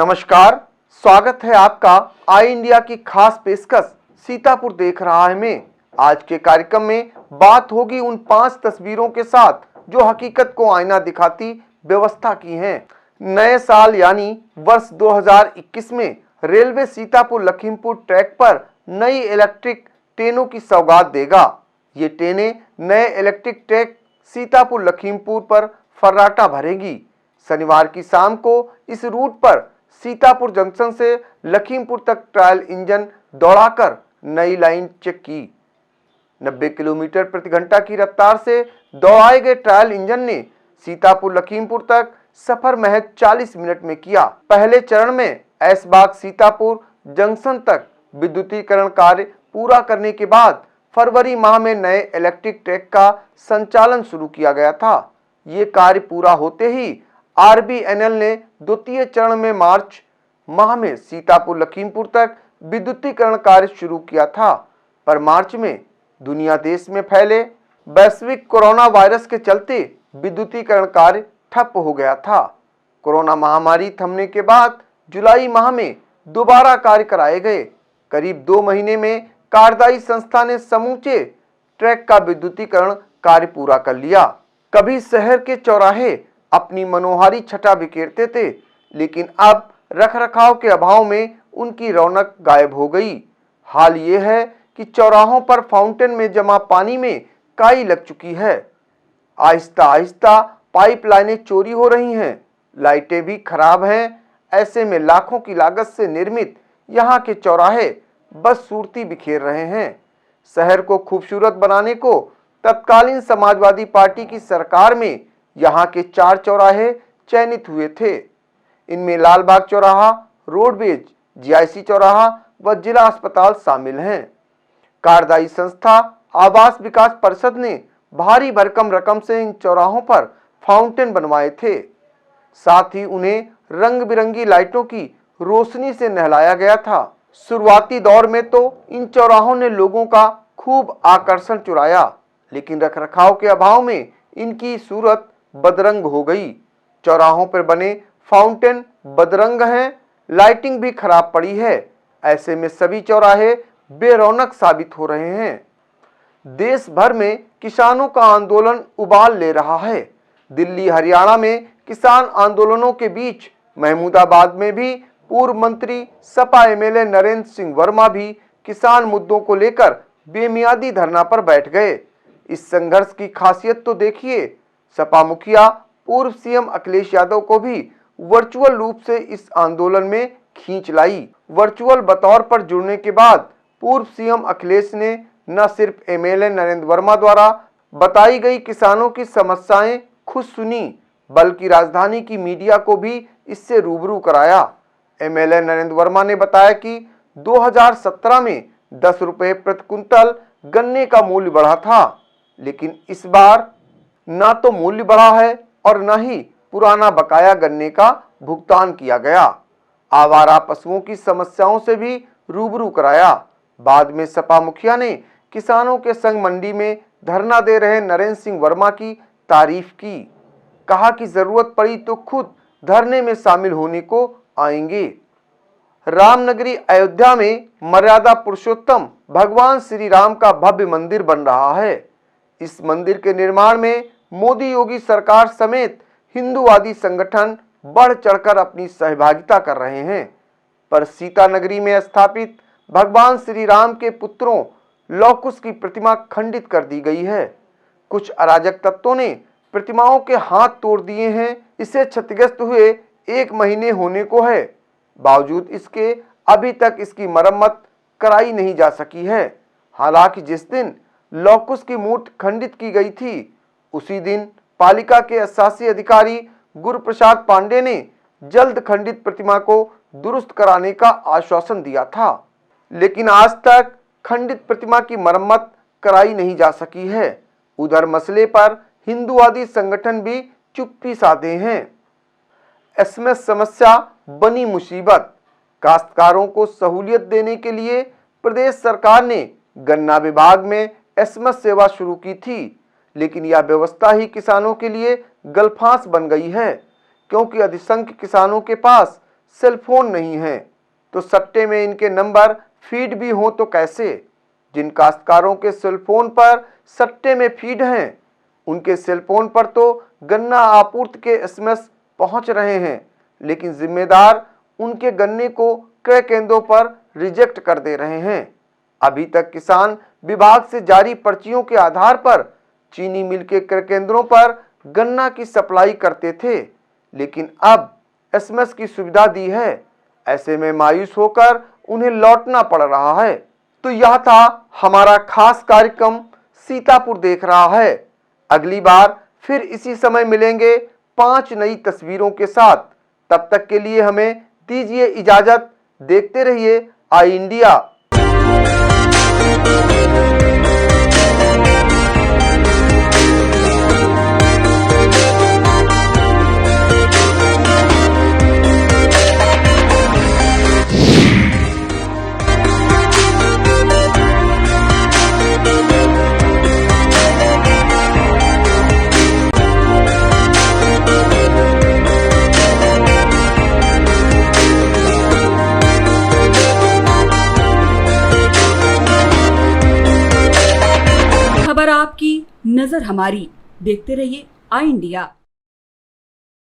नमस्कार, स्वागत है आपका आई इंडिया की खास पेशकश सीतापुर देख रहा है मैं। आज के कार्यक्रम में बात होगी उन 5 तस्वीरों के साथ जो हकीकत को आईना दिखाती व्यवस्था की हैं। नए साल यानी वर्ष 2021 में रेलवे सीतापुर लखीमपुर ट्रैक पर नई इलेक्ट्रिक ट्रेनों की सौगात देगा। ये ट्रेनें नए इलेक्ट्रिक ट्रैक सीतापुर लखीमपुर पर फर्राटा भरेगी। शनिवार की शाम को इस रूट पर सीतापुर जंक्शन से लखीमपुर तक ट्रायल इंजन दौड़ाकर नई लाइन चेक की। 90 किलोमीटर प्रति घंटा की रफ्तार से दौड़ाए गए ट्रायल इंजन ने सीतापुर लखीमपुर तक सफर महज 40 मिनट में किया। पहले चरण में ऐशबाग सीतापुर जंक्शन तक विद्युतीकरण कार्य पूरा करने के बाद फरवरी माह में नए इलेक्ट्रिक ट्रैक का संचालन शुरू किया गया था। ये कार्य पूरा होते ही आरबीएनएल ने द्वितीय चरण में मार्च माह में सीतापुर लखीमपुर तक विद्युतीकरण कार्य शुरू किया था, पर मार्च में दुनिया देश में फैले वैश्विक कोरोना वायरस के चलते विद्युतीकरण कार्य ठप हो गया था। कोरोना महामारी थमने के बाद जुलाई माह में दोबारा कार्य कराए गए। करीब 2 महीने में कार्यदायी संस्था ने समूचे ट्रैक का विद्युतीकरण कार्य पूरा कर लिया। कभी शहर के चौराहे अपनी मनोहारी छटा बिखेरते थे, लेकिन अब रखरखाव के अभाव में उनकी रौनक गायब हो गई। हाल ये है कि चौराहों पर फाउंटेन में जमा पानी में काई लग चुकी है। आहिस्ता आहिस्ता पाइपलाइनें चोरी हो रही हैं, लाइटें भी खराब हैं। ऐसे में लाखों की लागत से निर्मित यहाँ के चौराहे बस सूरती बिखेर रहे हैं। शहर को खूबसूरत बनाने को तत्कालीन समाजवादी पार्टी की सरकार में यहाँ के 4 चौराहे चयनित हुए थे। इनमें लालबाग चौराहा, रोडवेज, जीआईसी चौराहा व जिला अस्पताल शामिल हैं। कार्यदायी संस्था आवास विकास परिषद ने भारी भरकम रकम से इन चौराहों पर फाउंटेन बनवाए थे। साथ ही उन्हें रंग बिरंगी लाइटों की रोशनी से नहलाया गया था। शुरुआती दौर में तो इन चौराहों ने लोगों का खूब आकर्षण चुराया, लेकिन रखरखाव के अभाव में इनकी सूरत बदरंग हो गई। चौराहों पर बने फाउंटेन बदरंग हैं, लाइटिंग भी खराब पड़ी है। ऐसे में सभी चौराहे बेरौनक साबित हो रहे हैं। देश भर में किसानों का आंदोलन उबाल ले रहा है। दिल्ली, हरियाणा में किसान आंदोलनों के बीच महमूदाबाद में भी पूर्व मंत्री सपा एमएलए नरेंद्र सिंह वर्मा भी किसान मुद्दों को लेकर बेमियादी धरना पर बैठ गए। इस संघर्ष की खासियत तो देखिए, सपा मुखिया पूर्व सीएम अखिलेश यादव को भी वर्चुअल रूप से इस आंदोलन में खींच लाई। वर्चुअल बतौर पर जुड़ने के बाद पूर्व सीएम अखिलेश ने न सिर्फ एमएलए नरेंद्र वर्मा द्वारा बताई गई किसानों की समस्याएं खुद सुनी, बल्कि राजधानी की मीडिया को भी इससे रूबरू कराया। एमएलए नरेंद्र वर्मा ने बताया कि 2017 में 10 रुपए प्रति कुंतल गन्ने का मूल्य बढ़ा था, लेकिन इस बार न तो मूल्य बढ़ा है और न ही पुराना बकाया गन्ने का भुगतान किया गया। आवारा पशुओं की समस्याओं से भी रूबरू कराया। बाद में सपा मुखिया ने किसानों के संग मंडी में धरना दे रहे नरेंद्र सिंह वर्मा की तारीफ की। कहा कि जरूरत पड़ी तो खुद धरने में शामिल होने को आएंगे। रामनगरी अयोध्या में मर्यादा पुरुषोत्तम भगवान श्री राम का भव्य मंदिर बन रहा है। इस मंदिर के निर्माण में मोदी योगी सरकार समेत हिंदूवादी संगठन बढ़ चढ़कर अपनी सहभागिता कर रहे हैं, पर सीतानगरी में स्थापित भगवान श्री राम के पुत्रों लौकुश की प्रतिमा खंडित कर दी गई है। कुछ अराजक तत्वों ने प्रतिमाओं के हाथ तोड़ दिए हैं। इसे क्षतिग्रस्त हुए 1 महीने होने को है, बावजूद इसके अभी तक इसकी मरम्मत कराई नहीं जा सकी है। हालांकि जिस दिन लौकुश की मूर्ति खंडित की गई थी, उसी दिन पालिका के अशासी अधिकारी गुरुप्रसाद पांडे ने जल्द खंडित प्रतिमा को दुरुस्त कराने का आश्वासन दिया था, लेकिन आज तक खंडित प्रतिमा की मरम्मत कराई नहीं जा सकी है। उधर मसले पर हिंदूवादी संगठन भी चुप्पी साधे हैं। एसएमएस समस्या बनी मुसीबत। काश्तकारों को सहूलियत देने के लिए प्रदेश सरकार ने गन्ना विभाग में एसएमएस सेवा शुरू की थी, लेकिन यह व्यवस्था ही किसानों के लिए गलफांस बन गई है, क्योंकि अधिसंख्य किसानों के पास सेलफोन नहीं है तो सट्टे में इनके नंबर फीड भी हो तो कैसे। जिन काश्तकारों के सेलफोन पर सट्टे में फीड हैं उनके सेलफोन पर तो गन्ना आपूर्ति के एसएमएस पहुंच रहे हैं, लेकिन जिम्मेदार उनके गन्ने को क्रय केंद्रों पर रिजेक्ट कर दे रहे हैं। अभी तक किसान विभाग से जारी पर्चियों के आधार पर चीनी मिल के क्रय केंद्रों पर गन्ना की सप्लाई करते थे, लेकिन अब एसएमएस की सुविधा दी है। ऐसे में मायूस होकर उन्हें लौटना पड़ रहा है। तो यह था हमारा खास कार्यक्रम सीतापुर देख रहा है। अगली बार फिर इसी समय मिलेंगे 5 नई तस्वीरों के साथ। तब तक के लिए हमें दीजिए इजाजत। देखते रहिए आई इंडिया। खबर आपकी, नजर हमारी। देखते रहिए आई इंडिया।